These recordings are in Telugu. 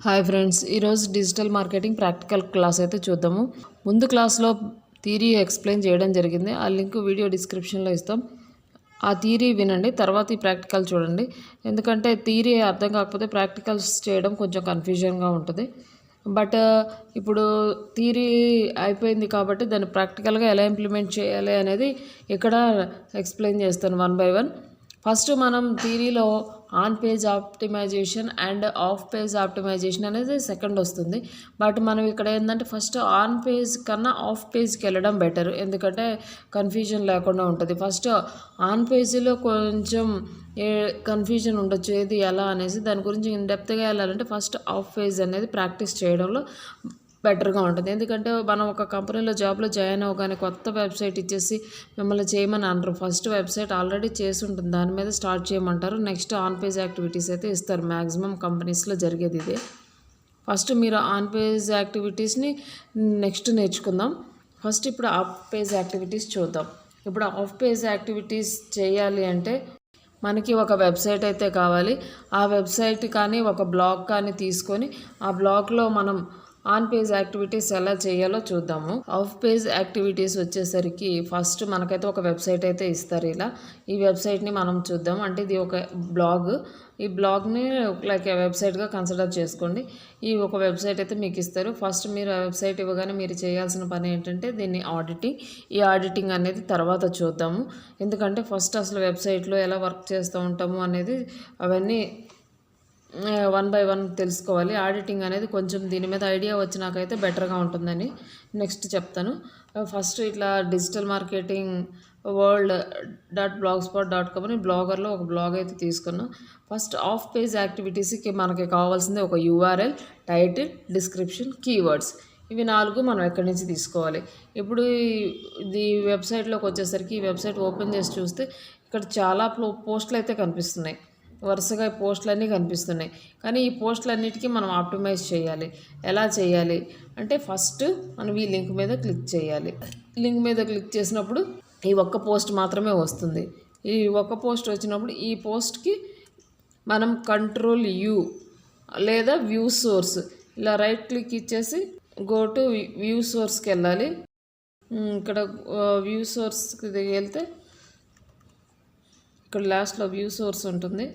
హాయ్ ఫ్రెండ్స్, ఈరోజు డిజిటల్ మార్కెటింగ్ ప్రాక్టికల్ క్లాస్ అయితే చూద్దాము. ముందు క్లాస్లో థియరీ ఎక్స్ప్లెయిన్ చేయడం జరిగింది. ఆ లింక్ వీడియో డిస్క్రిప్షన్లో ఇస్తాం. ఆ థియరీ వినండి, తర్వాత ఈ ప్రాక్టికల్ చూడండి. ఎందుకంటే థియరీ అర్థం కాకపోతే ప్రాక్టికల్స్ చేయడం కొంచెం కన్ఫ్యూజన్గా ఉంటుంది. బట్ ఇప్పుడు థియరీ అయిపోయింది కాబట్టి దాన్ని ప్రాక్టికల్గా ఎలా ఇంప్లిమెంట్ చేయాలి అనేది ఇక్కడ ఎక్స్ప్లెయిన్ చేస్తాను వన్ బై వన్. ఫస్ట్ మనం థియరీలో on page optimization and off page optimization అనేది సెకండ్ వస్తుంది. బట్ మనం ఇక్కడ ఏంటంటే ఫస్ట్ ఆన్ పేజ్ కన్నా ఆఫ్ పేజ్కి వెళ్ళడం బెటర్, ఎందుకంటే కన్ఫ్యూజన్ లేకుండా ఉంటుంది. ఫస్ట్ ఆన్ పేజీలో కొంచెం కన్ఫ్యూజన్ ఉండొచ్చు ఏది ఎలా అనేసి, దాని గురించి ఇన్డెప్త్గా వెళ్ళాలంటే ఫస్ట్ ఆఫ్ పేజ్ అనేది ప్రాక్టీస్ చేయడంలో బెటర్గా ఉంటుంది. ఎందుకంటే మనం ఒక కంపెనీలో జాబ్లో జాయిన్ అవ్వగానే కొత్త వెబ్సైట్ ఇచ్చేసి మిమ్మల్ని చేయమని అనరు. ఫస్ట్ వెబ్సైట్ ఆల్రెడీ చేసి ఉంటుంది, దాని మీద స్టార్ట్ చేయమంటారు. నెక్స్ట్ ఆన్ పేజ్ యాక్టివిటీస్ అయితే ఇస్తారు. మ్యాక్సిమం కంపెనీస్లో జరిగేది ఇదే. ఫస్ట్ మీరు ఆన్ పేజ్ యాక్టివిటీస్ని నెక్స్ట్ నేర్చుకుందాం. ఫస్ట్ ఇప్పుడు ఆఫ్ పేజ్ యాక్టివిటీస్ చూద్దాం. ఇప్పుడు ఆఫ్ పేజ్ యాక్టివిటీస్ చేయాలి అంటే మనకి ఒక వెబ్సైట్ అయితే కావాలి. ఆ వెబ్సైట్ కానీ ఒక బ్లాగ్ కానీ తీసుకొని ఆ బ్లాగ్లో మనం ఆన్ పేజ్ యాక్టివిటీస్ ఎలా చేయాలో చూద్దాము. ఆఫ్ పేజ్ యాక్టివిటీస్ వచ్చేసరికి ఫస్ట్ మనకైతే ఒక వెబ్సైట్ అయితే ఇస్తారు. ఇలా ఈ వెబ్సైట్ని మనం చూద్దాం. అంటే ఇది ఒక బ్లాగ్. ఈ బ్లాగ్ని లైక్ వెబ్సైట్గా కన్సిడర్ చేసుకోండి. ఈ ఒక వెబ్సైట్ అయితే మీకు ఇస్తారు. ఫస్ట్ మీరు ఆ వెబ్సైట్ ఇవ్వగానే మీరు చేయాల్సిన పని ఏంటంటే దీన్ని ఆడిటింగ్. ఈ ఆడిటింగ్ అనేది తర్వాత చూద్దాము. ఎందుకంటే ఫస్ట్ అసలు వెబ్సైట్లో ఎలా వర్క్ చేస్తూ ఉంటాము అనేది అవన్నీ వన్ బై వన్ తెలుసుకోవాలి. ఆడిటింగ్ అనేది కొంచెం దీని మీద ఐడియా వచ్చినాకైతే బెటర్గా ఉంటుందని నెక్స్ట్ చెప్తాను. ఫస్ట్ ఇట్లా డిజిటల్ మార్కెటింగ్ world.blogspot.com అని బ్లాగర్లో ఒక బ్లాగ్ అయితే తీసుకున్నాం. ఫస్ట్ ఆఫ్ పేజ్ యాక్టివిటీస్కి మనకి కావాల్సింది ఒక URL, టైటిల్, డిస్క్రిప్షన్, కీవర్డ్స్. ఇవి 4 మనం ఎక్కడి నుంచి తీసుకోవాలి. ఇప్పుడు ఇది వెబ్సైట్లోకి వచ్చేసరికి ఈ వెబ్సైట్ ఓపెన్ చేసి చూస్తే ఇక్కడ చాలా పోస్టులు అయితే కనిపిస్తున్నాయి. వరుసగా పోస్టులన్నీ కనిపిస్తున్నాయి. కానీ ఈ పోస్టులన్నిటికీ మనం ఆప్టిమైజ్ చేయాలి. ఎలా చేయాలి అంటే ఫస్ట్ మనం ఈ లింక్ మీద క్లిక్ చేయాలి. లింక్ మీద క్లిక్ చేసినప్పుడు ఈ ఒక్క పోస్ట్ మాత్రమే వస్తుంది. ఈ ఒక్క పోస్ట్ వచ్చినప్పుడు ఈ పోస్ట్కి మనం Ctrl+U లేదా వ్యూ సోర్స్ ఇలా రైట్ క్లిక్ ఇచ్చేసి గో టు వ్యూ సోర్స్కి వెళ్ళాలి. ఇక్కడ వ్యూ సోర్స్కి వెళ్తే ఇక్కడ లాస్ట్లో వ్యూ సోర్స్ ఉంటుంది.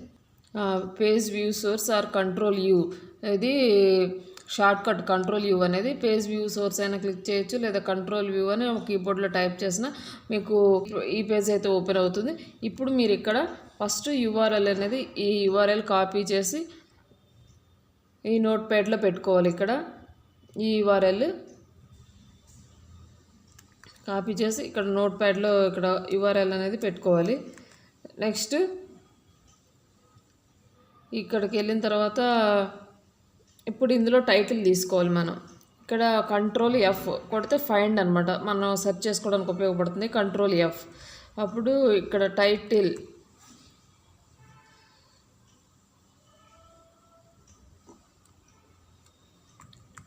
Page view source or Ctrl+U, ఇది షార్ట్ కట్. Ctrl+U అనేది పేజ్ వ్యూ సోర్స్ అయినా క్లిక్ చేయొచ్చు, లేదా Ctrl+U అని కీబోర్డ్లో టైప్ చేసిన మీకు ఈ పేజ్ అయితే ఓపెన్ అవుతుంది. ఇప్పుడు మీరు ఇక్కడ ఫస్ట్ URL అనేది ఈ URL కాపీ చేసి ఈ నోట్ ప్యాడ్లో పెట్టుకోవాలి. ఇక్కడ ఈ URL కాపీ చేసి ఇక్కడ నోట్ ప్యాడ్లో ఇక్కడ URL అనేది పెట్టుకోవాలి. నెక్స్ట్ ఇక్కడికి వెళ్ళిన తర్వాత ఇప్పుడు ఇందులో టైటిల్ తీసుకోవాలి. మనం ఇక్కడ Ctrl+F కొడితే ఫైండ్ అనమాట, మనం సెర్చ్ చేసుకోవడానికి ఉపయోగపడుతుంది. Ctrl+F. అప్పుడు ఇక్కడ టైటిల్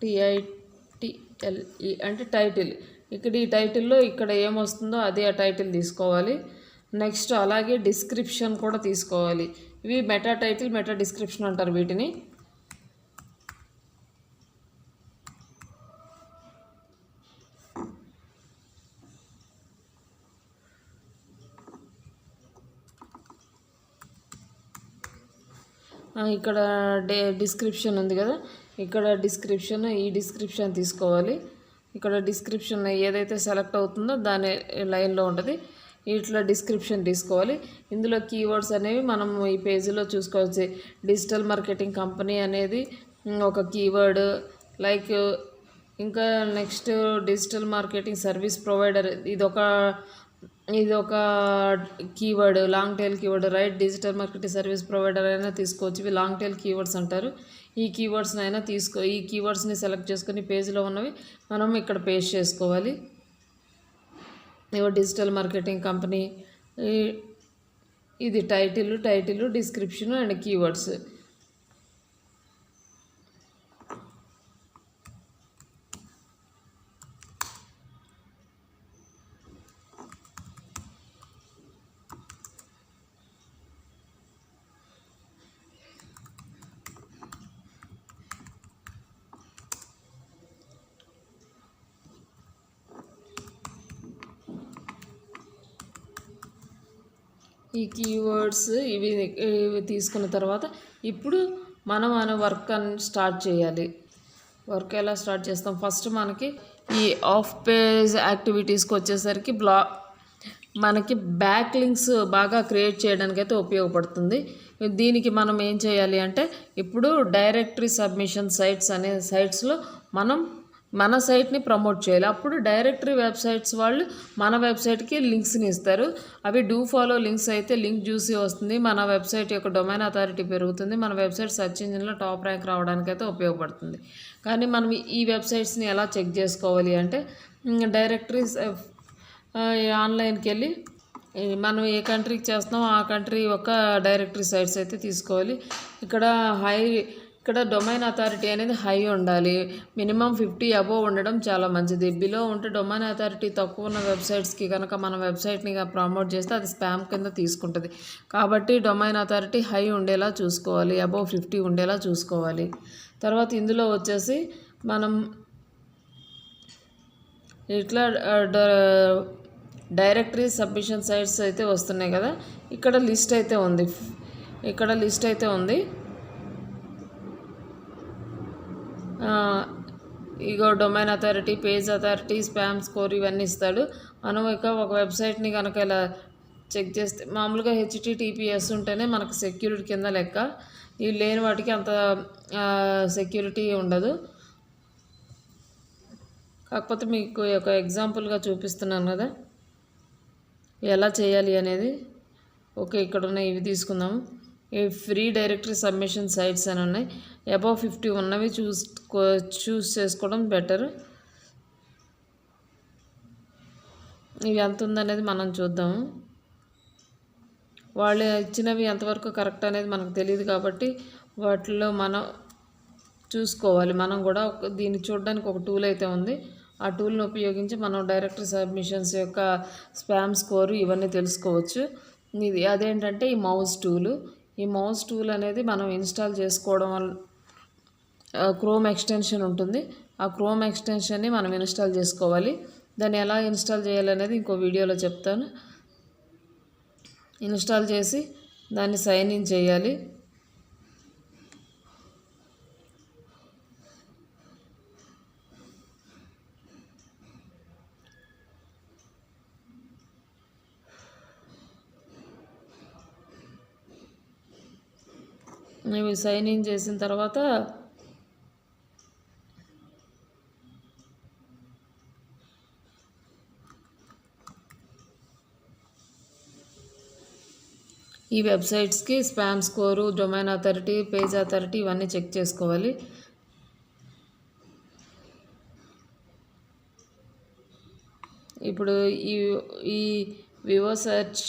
TITLE అంటే టైటిల్. ఇక్కడ ఈ టైటిల్లో ఇక్కడ ఏమొస్తుందో అదే ఆ టైటిల్ తీసుకోవాలి. నెక్స్ట్ అలాగే డిస్క్రిప్షన్ కూడా తీసుకోవాలి. ఇవి మెటా టైటిల్, మెటా డిస్క్రిప్షన్ అంటారు వీటిని. ఇక్కడ డిస్క్రిప్షన్ ఉంది కదా, ఇక్కడ డిస్క్రిప్షన్, ఈ డిస్క్రిప్షన్ తీసుకోవాలి. ఇక్కడ డిస్క్రిప్షన్ ఏదైతే సెలెక్ట్ అవుతుందో దాని లైన్లో ఉంటుంది. ఇట్లా డిస్క్రిప్షన్ తీసుకోవాలి. ఇందులో కీవర్డ్స్ అనేవి మనం ఈ పేజీలో చూసుకోవచ్చు. డిజిటల్ మార్కెటింగ్ కంపెనీ అనేది ఒక కీవర్డ్. లైక్ ఇంకా next digital marketing service provider, ఇదొక keyword, long tail keyword. Right digital marketing service provider అయినా తీసుకోవచ్చు. ఇవి లాంగ్ టైల్ కీవర్డ్స్ అంటారు. ఈ కీవర్డ్స్ని అయినా ఈ కీవర్డ్స్ని సెలెక్ట్ చేసుకొని పేజీలో ఉన్నవి మనం ఇక్కడ పేస్ట్ చేసుకోవాలి. డిజిటల్ మార్కెటింగ్ కంపెనీ, ఇది టైటిల్, డిస్క్రిప్షన్ అండ్ కీవర్డ్స్. ఈ కీవర్డ్స్ ఇవి తీసుకున్న తర్వాత ఇప్పుడు మనం మన వర్క్ స్టార్ట్ చేయాలి. వర్క్ ఎలా స్టార్ట్ చేస్తాం? ఫస్ట్ మనకి ఈ ఆఫ్ పేజ్ యాక్టివిటీస్కి వచ్చేసరికి మనకి బ్యాక్ లింక్స్ బాగా క్రియేట్ చేయడానికి అయితే ఉపయోగపడుతుంది. దీనికి మనం ఏం చేయాలి అంటే ఇప్పుడు డైరెక్టరీ సబ్మిషన్ సైట్స్ అనే సైట్స్లో మనం మన సైట్ని ప్రమోట్ చేయాలి. అప్పుడు డైరెక్టరీ వెబ్సైట్స్ వాళ్ళు మన వెబ్సైట్కి లింక్స్ని ఇస్తారు. అవి డూ ఫాలో లింక్స్ అయితే లింక్ చూసి వస్తుంది, మన వెబ్సైట్ యొక్క డొమైన్ అథారిటీ పెరుగుతుంది, మన వెబ్సైట్ సెర్చ్ ఇంజిన్లో టాప్ ర్యాంక్ రావడానికి అయితే ఉపయోగపడుతుంది. కానీ మనం ఈ వెబ్సైట్స్ని ఎలా చెక్ చేసుకోవాలి అంటే డైరెక్టరీస్ ఆన్లైన్కి వెళ్ళి మనం ఏ కంట్రీకి చేస్తున్నామో ఆ కంట్రీ యొక్క డైరెక్టరీ సైట్స్ అయితే తీసుకోవాలి. ఇక్కడ డొమైన్ అథారిటీ అనేది హై ఉండాలి. మినిమం 50 అబోవ్ ఉండడం చాలా మంచిది. బిలో ఉంటే డొమైన్ అథారిటీ తక్కువ ఉన్న వెబ్సైట్స్కి కనుక మన వెబ్సైట్ని ప్రమోట్ చేస్తే అది స్పామ్ కింద తీసుకుంటుంది. కాబట్టి డొమైన్ అథారిటీ హై ఉండేలా చూసుకోవాలి, అబోవ్ 50 ఉండేలా చూసుకోవాలి. తర్వాత ఇందులో వచ్చేసి మనం ఇట్లా డైరెక్టరీ సబ్మిషన్ సైట్స్ అయితే వస్తున్నాయి కదా, ఇక్కడ లిస్ట్ అయితే ఉంది. ఇగో domain authority, page authority, spam score ఇవన్నీ ఇస్తాడు. మనం ఒక వెబ్సైట్ని కనుక ఇలా చెక్ చేస్తే మామూలుగా HTTPS ఉంటేనే మనకు సెక్యూరిటీ కింద లెక్క. ఇవి లేని వాటికి అంత సెక్యూరిటీ ఉండదు. కాకపోతే మీకు ఒక ఎగ్జాంపుల్గా చూపిస్తున్నాను కదా ఎలా చేయాలి అనేది. ఓకే, ఇక్కడ ఉన్నాయి, ఇవి తీసుకుందాము. ఈ ఫ్రీ డైరెక్టరీ సబ్మిషన్ సైట్స్ అని ఉన్నాయి. అబౌవ్ 50 ఉన్నవి చూస్ చేసుకోవడం బెటర్. ఇవి ఎంత ఉందనేది మనం చూద్దాము. వాళ్ళు ఇచ్చినవి ఎంతవరకు కరెక్ట్ అనేది మనకు తెలియదు కాబట్టి వాటిలో మనం చూసుకోవాలి. మనం కూడా దీన్ని చూడడానికి ఒక టూల్ అయితే ఉంది. ఆ టూల్ని ఉపయోగించి మనం డైరెక్టరీ సబ్మిషన్స్ యొక్క స్పామ్ స్కోరు ఇవన్నీ తెలుసుకోవచ్చు. ఇది అదేంటంటే ఈ మౌస్ టూల్ అనేది మనం ఇన్స్టాల్ చేసుకోవడం వల్ల క్రోమ్ ఎక్స్టెన్షన్ ఉంటుంది. ఆ క్రోమ్ ఎక్స్టెన్షన్ని మనం ఇన్స్టాల్ చేసుకోవాలి. దాన్ని ఎలా ఇన్స్టాల్ చేయాలనేది ఇంకో వీడియోలో చెప్తాను. ఇన్స్టాల్ చేసి దాన్ని సైన్ ఇన్ చేయాలి. ఇవి సైన్ ఇన్ చేసిన తర్వాత ఈ వెబ్సైట్స్కి spam score, domain authority, page authority ఇవన్నీ చెక్ చేసుకోవాలి. ఇప్పుడు ఈ వివో సెర్చ్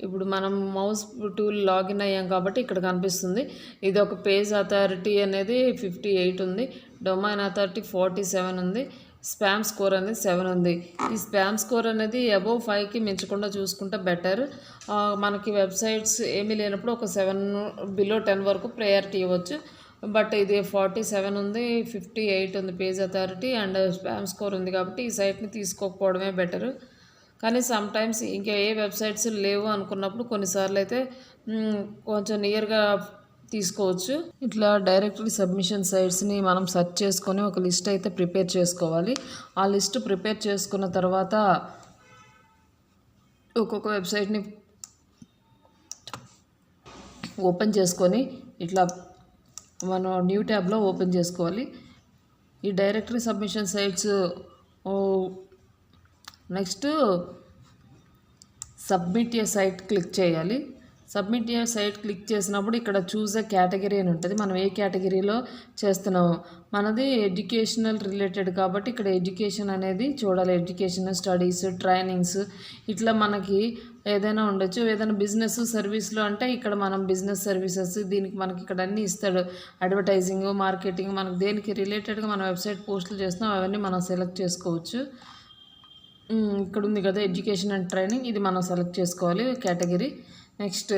ఇప్పుడు మనం మౌస్ టూల్ లాగిన్ అయ్యాం కాబట్టి ఇక్కడ కనిపిస్తుంది. ఇది ఒక పేజ్ అథారిటీ అనేది 58 ఉంది, డొమైన్ అథారిటీ 47 ఉంది, స్పామ్ స్కోర్ అనేది 7 ఉంది. ఈ స్పామ్ స్కోర్ అనేది అబోవ్ 5కి మించకుండా చూసుకుంటే బెటర్. మనకి వెబ్సైట్స్ ఏమీ లేనప్పుడు ఒక 7 బిలో 10 వరకు ప్రయారిటీ ఇవ్వచ్చు. బట్ ఇది 47 ఉంది, 58 ఉంది page authority and spam score ఉంది కాబట్టి ఈ సైట్ని తీసుకోకపోవడమే బెటర్. కానీ సమ్టైమ్స్ ఇంకా ఏ వెబ్సైట్స్ లేవు అనుకున్నప్పుడు కొన్నిసార్లు అయితే కొంచెం నియర్గా తీసుకోవచ్చు. ఇట్లా డైరెక్టరీ సబ్మిషన్ సైట్స్ని మనం సెర్చ్ చేసుకొని ఒక లిస్ట్ అయితే ప్రిపేర్ చేసుకోవాలి. ఆ లిస్ట్ ప్రిపేర్ చేసుకున్న తర్వాత ఒక్కొక్క వెబ్సైట్ని ఓపెన్ చేసుకొని ఇట్లా మనం న్యూ ట్యాబ్లో ఓపెన్ చేసుకోవాలి. ఈ directory submission sites next submit a site click చేయాలి. సబ్మిట్ ఏ సైట్ క్లిక్ చేసినప్పుడు ఇక్కడ చూస్ ఏ కేటగిరీ అని ఉంటుంది. మనం ఏ కేటగిరీలో చేస్తున్నాము. మనది ఎడ్యుకేషనల్ రిలేటెడ్ కాబట్టి ఇక్కడ ఎడ్యుకేషన్ అనేది చూడాలి. ఎడ్యుకేషన్, స్టడీస్, ట్రైనింగ్స్ ఇట్లా మనకి ఏదైనా ఉండొచ్చు. ఏదైనా బిజినెస్ సర్వీస్లో అంటే ఇక్కడ మనం బిజినెస్ సర్వీసెస్ దీనికి మనకి ఇక్కడ అన్నీ ఇస్తాడు. అడ్వర్టైజింగ్, మార్కెటింగ్, మనకు దేనికి రిలేటెడ్గా మన వెబ్సైట్ పోస్టులు చేస్తున్నాం అవన్నీ మనం సెలెక్ట్ చేసుకోవచ్చు. ఇక్కడ ఉంది కదా ఎడ్యుకేషన్ అండ్ ట్రైనింగ్, ఇది మనం సెలెక్ట్ చేసుకోవాలి కేటగిరీ. నెక్స్ట్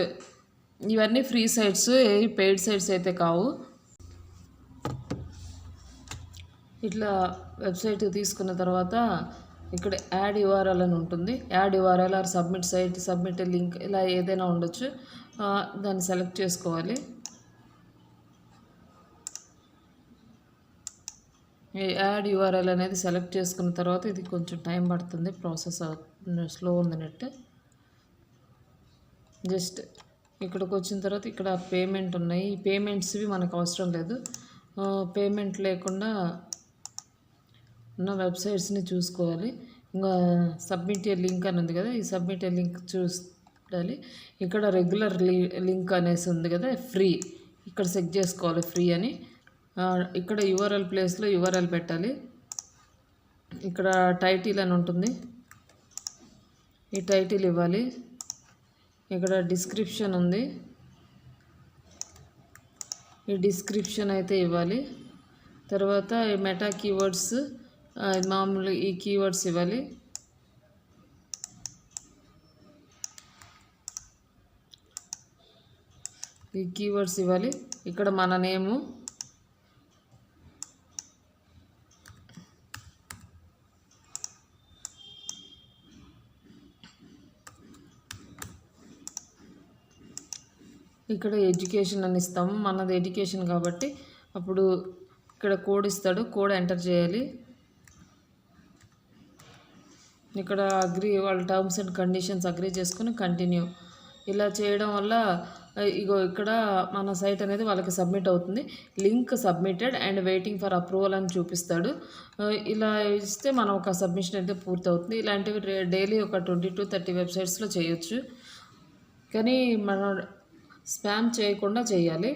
ఇవన్నీ ఫ్రీ సైట్స్, ఏ పెయిడ్ సైట్స్ అయితే కావు. ఇట్లా వెబ్సైట్ తీసుకున్న తర్వాత ఇక్కడ యాడ్ యూఆర్ఎల్ అని ఉంటుంది. Add URL or submit site, submit link, ఇలా ఏదైనా ఉండొచ్చు. దాన్ని సెలెక్ట్ చేసుకోవాలి. ఈ యాడ్ యూఆర్ఎల్ అనేది సెలెక్ట్ చేసుకున్న తర్వాత ఇది కొంచెం టైం పడుతుంది, ప్రాసెస్ స్లో ఉంది నెట్. జస్ట్ ఇక్కడికి వచ్చిన తర్వాత ఇక్కడ పేమెంట్ ఉన్నాయి. ఈ పేమెంట్స్వి మనకు అవసరం లేదు. పేమెంట్ లేకుండా ఉన్న వెబ్సైట్స్ని చూసుకోవాలి. ఇంకా సబ్మిట్ ఏ లింక్ అని ఉంది కదా, ఈ సబ్మిట్ ఏ లింక్ చూడాలి. ఇక్కడ రెగ్యులర్ లింక్ అనేసి ఉంది కదా, ఫ్రీ, ఇక్కడ చెక్ చేసుకోవాలి ఫ్రీ అని. ఇక్కడ యూఆర్ఎల్ ప్లేస్లో యూఆర్ఎల్ పెట్టాలి. ఇక్కడ టైటిల్ అని ఉంటుంది, ఈ టైటిల్ ఇవ్వాలి. ఇక్కడ డిస్క్రిప్షన్ ఉంది, ఈ డిస్క్రిప్షన్ అయితే ఇవ్వాలి. తర్వాత ఈ మెటా కీవర్డ్స్, మామూలు ఈ కీవర్డ్స్ ఇవ్వాలి. ఈ కీవర్డ్స్ ఇవ్వాలి. ఇక్కడ మన నేము, ఇక్కడ ఎడ్యుకేషన్ అని ఇస్తాము. మనది ఎడ్యుకేషన్ కాబట్టి అప్పుడు ఇక్కడ కోడ్ ఇస్తాడు, కోడ్ ఎంటర్ చేయాలి. ఇక్కడ అగ్రి, వాళ్ళ టర్మ్స్ అండ్ కండిషన్స్ అగ్రి చేసుకుని కంటిన్యూ. ఇలా చేయడం వల్ల ఇగో ఇక్కడ మన సైట్ అనేది వాళ్ళకి సబ్మిట్ అవుతుంది. Link submitted and waiting for approval అని చూపిస్తాడు. ఇలా ఇస్తే మనం ఒక సబ్మిషన్ అయితే పూర్తి అవుతుంది. ఇలాంటివి డైలీ ఒక 20 to 30 వెబ్సైట్స్లో చేయొచ్చు. కానీ మనం స్పామ్ చేయకుండా చేయాలి.